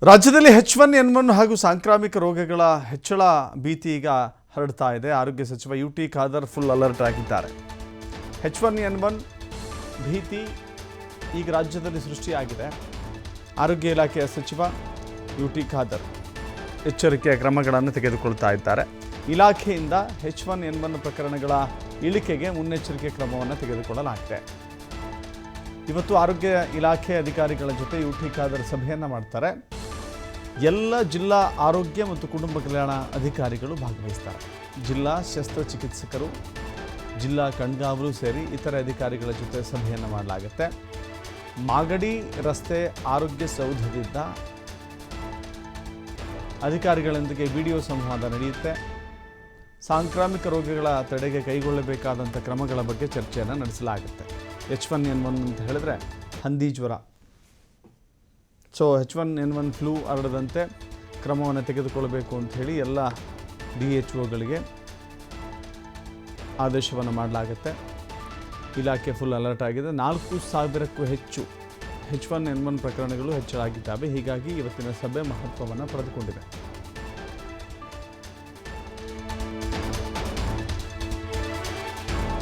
ರಾಜ್ಯದಲ್ಲಿ H1N1 ಹಾಗೂ ಸಾಂಕ್ರಾಮಿಕ ರೋಗಗಳ ಹೆಚ್ಚಳ ಭೀತಿ ಈಗ ಹರಡ್ತಾ ಇದೆ. ಆರೋಗ್ಯ ಸಚಿವ ಯುಟಿ ಖಾದರ್ ಫುಲ್ ಅಲರ್ಟ್ ಆಗಿದ್ದಾರೆ. H1N1 ಭೀತಿ ಈಗ ರಾಜ್ಯದಲ್ಲಿ ಸೃಷ್ಟಿಯಾಗಿದೆ. ಆರೋಗ್ಯ ಇಲಾಖೆಯ ಸಚಿವ ಯುಟಿ ಖಾದರ್ ಎಚ್ಚರಿಕೆಯ ಕ್ರಮಗಳನ್ನು ತೆಗೆದುಕೊಳ್ತಾ ಇದ್ದಾರೆ. ಇಲಾಖೆಯಿಂದ H1N1 ಪ್ರಕರಣಗಳ ಇಳಿಕೆಗೆ ಮುನ್ನೆಚ್ಚರಿಕೆ ಕ್ರಮವನ್ನು ತೆಗೆದುಕೊಳ್ಳಲಾಗಿದೆ. ಇವತ್ತು ಆರೋಗ್ಯ ಇಲಾಖೆ ಅಧಿಕಾರಿಗಳ ಜೊತೆ ಯುಟಿ ಖಾದರ್ ಸಭೆಯನ್ನು ಮಾಡ್ತಾರೆ. ಎಲ್ಲ ಜಿಲ್ಲಾ ಆರೋಗ್ಯ ಮತ್ತು ಕುಟುಂಬ ಕಲ್ಯಾಣ ಅಧಿಕಾರಿಗಳು ಭಾಗವಹಿಸ್ತಾರೆ. ಜಿಲ್ಲಾ ಶಸ್ತ್ರಚಿಕಿತ್ಸಕರು, ಜಿಲ್ಲಾ ಕಣ್ಗಾವಲು ಸೇರಿ ಇತರೆ ಅಧಿಕಾರಿಗಳ ಜೊತೆ ಸಭೆಯನ್ನು ಮಾಡಲಾಗುತ್ತೆ. ಮಾಗಡಿ ರಸ್ತೆ ಆರೋಗ್ಯ ಸೌಧದಿಂದ ಅಧಿಕಾರಿಗಳೊಂದಿಗೆ ವಿಡಿಯೋ ಸಂವಾದ ನಡೆಯುತ್ತೆ. ಸಾಂಕ್ರಾಮಿಕ ರೋಗಗಳ ತಡೆಗೆ ಕೈಗೊಳ್ಳಬೇಕಾದಂಥ ಕ್ರಮಗಳ ಬಗ್ಗೆ ಚರ್ಚೆಯನ್ನು ನಡೆಸಲಾಗುತ್ತೆ. H1N1 ಅಂತ ಹೇಳಿದ್ರೆ ಹಂದಿ ಜ್ವರ. ಸೊ H1N1 ಫ್ಲೂ ಹರಡದಂತೆ ಕ್ರಮವನ್ನು ತೆಗೆದುಕೊಳ್ಳಬೇಕು ಅಂತ ಹೇಳಿ ಎಲ್ಲ DHOಗಳಿಗೆ ಆದೇಶವನ್ನು ಮಾಡಲಾಗುತ್ತೆ. ಇಲಾಖೆ ಫುಲ್ ಅಲರ್ಟ್ ಆಗಿದೆ. 4,000ಕ್ಕೂ ಹೆಚ್ಚು H1N1 ಪ್ರಕರಣಗಳು ಹೆಚ್ಚಳಾಗಿದ್ದಾವೆ. ಹೀಗಾಗಿ ಇವತ್ತಿನ ಸಭೆ ಮಹತ್ವವನ್ನು ಪಡೆದುಕೊಂಡಿದೆ.